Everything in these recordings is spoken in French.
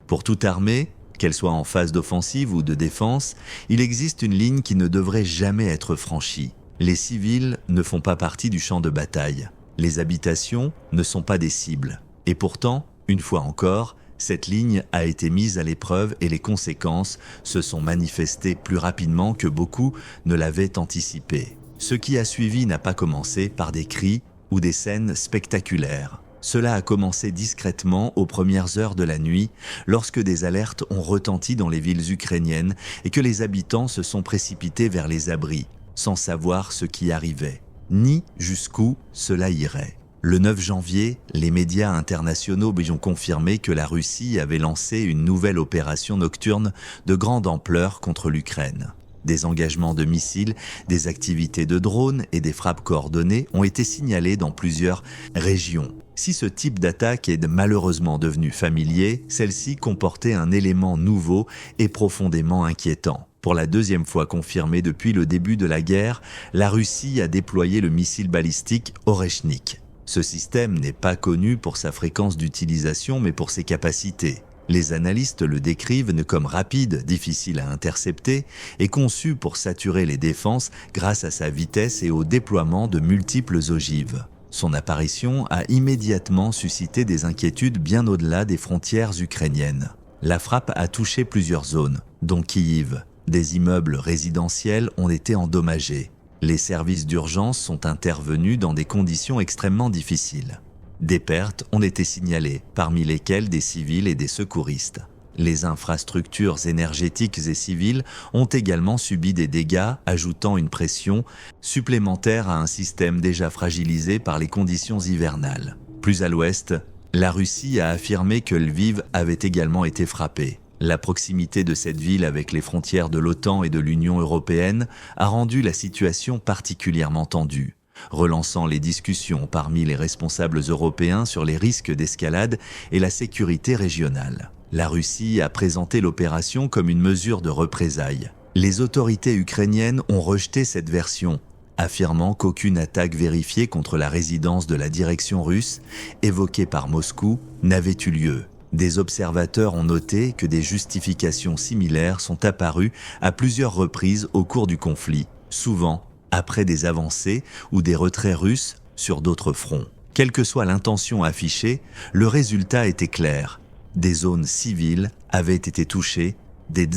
Pour toute armée, qu'elle soit en phase d'offensive ou de défense, il existe une ligne qui ne devrait jamais être franchie. Les civils ne font pas partie du champ de bataille. Les habitations ne sont pas des cibles. Et pourtant, une fois encore, cette ligne a été mise à l'épreuve et les conséquences se sont manifestées plus rapidement que beaucoup ne l'avaient anticipé. Ce qui a suivi n'a pas commencé par des cris ou des scènes spectaculaires. Cela a commencé discrètement aux premières heures de la nuit, lorsque des alertes ont retenti dans les villes ukrainiennes et que les habitants se sont précipités vers les abris, sans savoir ce qui arrivait, ni jusqu'où cela irait. Le 9 janvier, les médias internationaux ont confirmé que la Russie avait lancé une nouvelle opération nocturne de grande ampleur contre l'Ukraine. Des engagements de missiles, des activités de drones et des frappes coordonnées ont été signalés dans plusieurs régions. Si ce type d'attaque est malheureusement devenu familier, celle-ci comportait un élément nouveau et profondément inquiétant. Pour la deuxième fois confirmée depuis le début de la guerre, la Russie a déployé le missile balistique Oreshnik. Ce système n'est pas connu pour sa fréquence d'utilisation mais pour ses capacités. Les analystes le décrivent comme rapide, difficile à intercepter et conçu pour saturer les défenses grâce à sa vitesse et au déploiement de multiples ogives. Son apparition a immédiatement suscité des inquiétudes bien au-delà des frontières ukrainiennes. La frappe a touché plusieurs zones, dont Kyiv. Des immeubles résidentiels ont été endommagés. Les services d'urgence sont intervenus dans des conditions extrêmement difficiles. Des pertes ont été signalées, parmi lesquelles des civils et des secouristes. Les infrastructures énergétiques et civiles ont également subi des dégâts, ajoutant une pression supplémentaire à un système déjà fragilisé par les conditions hivernales. Plus à l'ouest, la Russie a affirmé que Lviv avait également été frappée. La proximité de cette ville avec les frontières de l'OTAN et de l'Union européenne a rendu la situation particulièrement tendue, relançant les discussions parmi les responsables européens sur les risques d'escalade et la sécurité régionale. La Russie a présenté l'opération comme une mesure de représailles. Les autorités ukrainiennes ont rejeté cette version, affirmant qu'aucune attaque vérifiée contre la résidence de la direction russe, évoquée par Moscou, n'avait eu lieu. Des observateurs ont noté que des justifications similaires sont apparues à plusieurs reprises au cours du conflit, souvent après des avancées ou des retraits russes sur d'autres fronts. Quelle que soit l'intention affichée, le résultat était clair. Des zones civiles avaient été touchées, des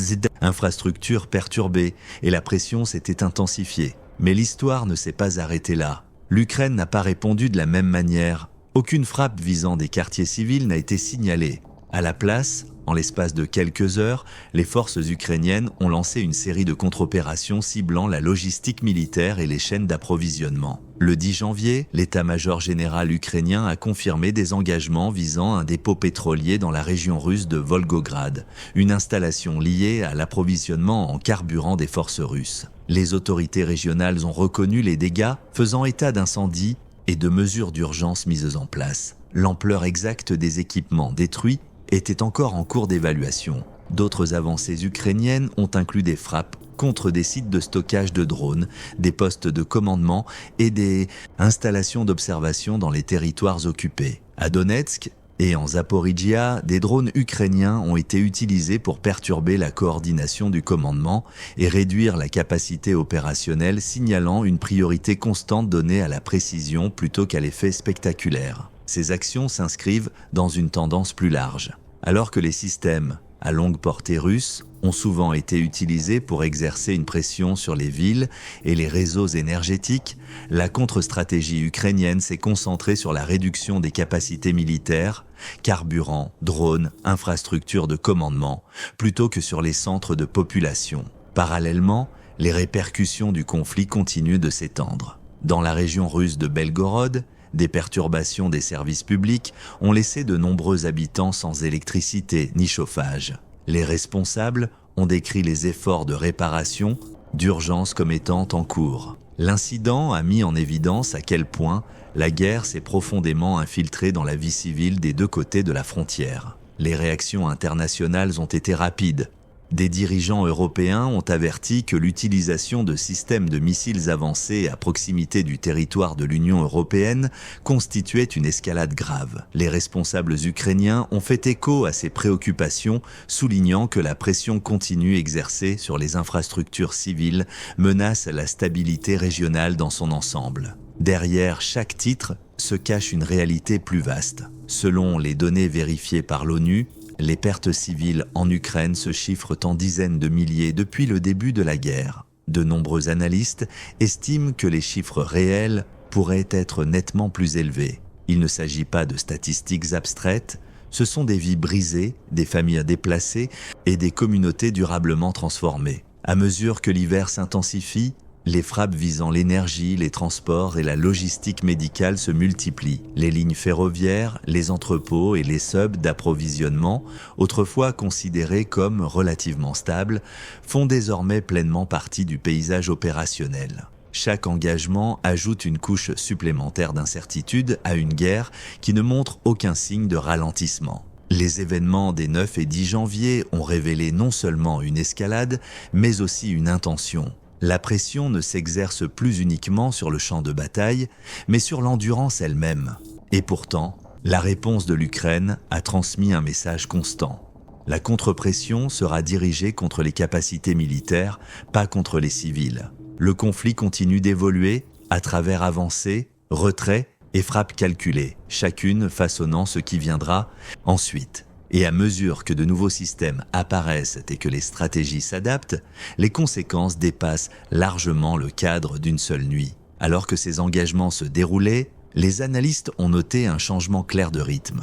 infrastructures perturbées et la pression s'était intensifiée. Mais l'histoire ne s'est pas arrêtée là. L'Ukraine n'a pas répondu de la même manière. Aucune frappe visant des quartiers civils n'a été signalée. À la place, en l'espace de quelques heures, les forces ukrainiennes ont lancé une série de contre-opérations ciblant la logistique militaire et les chaînes d'approvisionnement. Le 10 janvier, l'état-major général ukrainien a confirmé des engagements visant un dépôt pétrolier dans la région russe de Volgograd, une installation liée à l'approvisionnement en carburant des forces russes. Les autorités régionales ont reconnu les dégâts, faisant état d'incendies et de mesures d'urgence mises en place. L'ampleur exacte des équipements détruits était encore en cours d'évaluation. D'autres avancées ukrainiennes ont inclus des frappes contre des sites de stockage de drones, des postes de commandement et des installations d'observation dans les territoires occupés. À Donetsk et en Zaporijia, des drones ukrainiens ont été utilisés pour perturber la coordination du commandement et réduire la capacité opérationnelle, signalant une priorité constante donnée à la précision plutôt qu'à l'effet spectaculaire. Ces actions s'inscrivent dans une tendance plus large. Alors que les systèmes à longue portée russes ont souvent été utilisés pour exercer une pression sur les villes et les réseaux énergétiques, la contre-stratégie ukrainienne s'est concentrée sur la réduction des capacités militaires, carburant, drones, infrastructures de commandement, plutôt que sur les centres de population. Parallèlement, les répercussions du conflit continuent de s'étendre. Dans la région russe de Belgorod, des perturbations des services publics ont laissé de nombreux habitants sans électricité ni chauffage. Les responsables ont décrit les efforts de réparation d'urgence comme étant en cours. L'incident a mis en évidence à quel point la guerre s'est profondément infiltrée dans la vie civile des deux côtés de la frontière. Les réactions internationales ont été rapides. Des dirigeants européens ont averti que l'utilisation de systèmes de missiles avancés à proximité du territoire de l'Union européenne constituait une escalade grave. Les responsables ukrainiens ont fait écho à ces préoccupations, soulignant que la pression continue exercée sur les infrastructures civiles menace la stabilité régionale dans son ensemble. Derrière chaque titre se cache une réalité plus vaste. Selon les données vérifiées par l'ONU, les pertes civiles en Ukraine se chiffrent en dizaines de milliers depuis le début de la guerre. De nombreux analystes estiment que les chiffres réels pourraient être nettement plus élevés. Il ne s'agit pas de statistiques abstraites, ce sont des vies brisées, des familles déplacées et des communautés durablement transformées. À mesure que l'hiver s'intensifie, les frappes visant l'énergie, les transports et la logistique médicale se multiplient. Les lignes ferroviaires, les entrepôts et les hubs d'approvisionnement, autrefois considérés comme relativement stables, font désormais pleinement partie du paysage opérationnel. Chaque engagement ajoute une couche supplémentaire d'incertitude à une guerre qui ne montre aucun signe de ralentissement. Les événements des 9 et 10 janvier ont révélé non seulement une escalade, mais aussi une intention. La pression ne s'exerce plus uniquement sur le champ de bataille, mais sur l'endurance elle-même. Et pourtant, la réponse de l'Ukraine a transmis un message constant. La contre-pression sera dirigée contre les capacités militaires, pas contre les civils. Le conflit continue d'évoluer à travers avancées, retraits et frappes calculées, chacune façonnant ce qui viendra ensuite. Et à mesure que de nouveaux systèmes apparaissent et que les stratégies s'adaptent, les conséquences dépassent largement le cadre d'une seule nuit. Alors que ces engagements se déroulaient, les analystes ont noté un changement clair de rythme.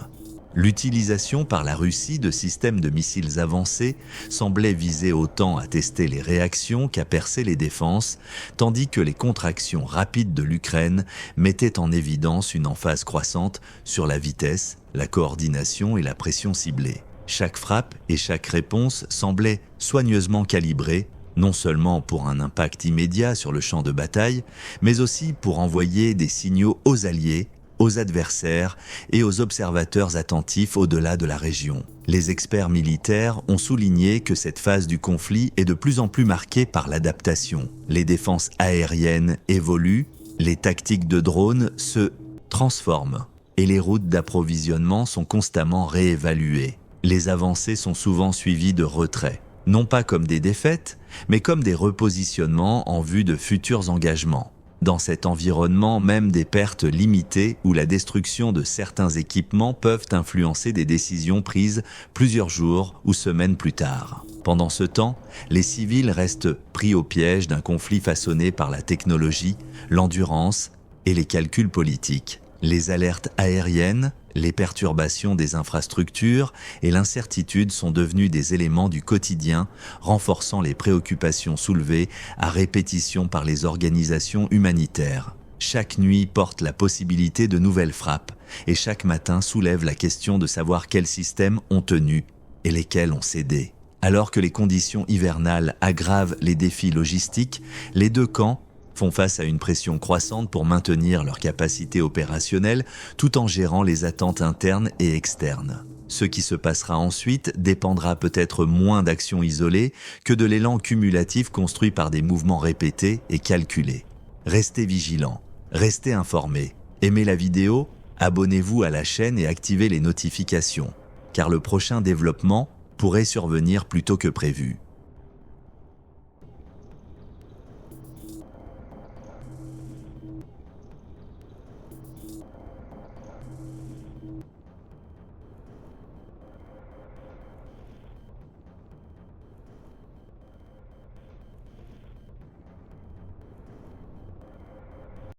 L'utilisation par la Russie de systèmes de missiles avancés semblait viser autant à tester les réactions qu'à percer les défenses, tandis que les contractions rapides de l'Ukraine mettaient en évidence une emphase croissante sur la vitesse, la coordination et la pression ciblée. Chaque frappe et chaque réponse semblaient soigneusement calibrées, non seulement pour un impact immédiat sur le champ de bataille, mais aussi pour envoyer des signaux aux alliés, aux adversaires et aux observateurs attentifs au-delà de la région. Les experts militaires ont souligné que cette phase du conflit est de plus en plus marquée par l'adaptation. Les défenses aériennes évoluent, les tactiques de drones se transforment et les routes d'approvisionnement sont constamment réévaluées. Les avancées sont souvent suivies de retraits, non pas comme des défaites, mais comme des repositionnements en vue de futurs engagements. Dans cet environnement, même des pertes limitées ou la destruction de certains équipements peuvent influencer des décisions prises plusieurs jours ou semaines plus tard. Pendant ce temps, les civils restent pris au piège d'un conflit façonné par la technologie, l'endurance et les calculs politiques. Les alertes aériennes, les perturbations des infrastructures et l'incertitude sont devenus des éléments du quotidien, renforçant les préoccupations soulevées à répétition par les organisations humanitaires. Chaque nuit porte la possibilité de nouvelles frappes, et chaque matin soulève la question de savoir quels systèmes ont tenu et lesquels ont cédé. Alors que les conditions hivernales aggravent les défis logistiques, les deux camps font face à une pression croissante pour maintenir leur capacité opérationnelle tout en gérant les attentes internes et externes. Ce qui se passera ensuite dépendra peut-être moins d'actions isolées que de l'élan cumulatif construit par des mouvements répétés et calculés. Restez vigilants, restez informés, aimez la vidéo, abonnez-vous à la chaîne et activez les notifications, car le prochain développement pourrait survenir plus tôt que prévu.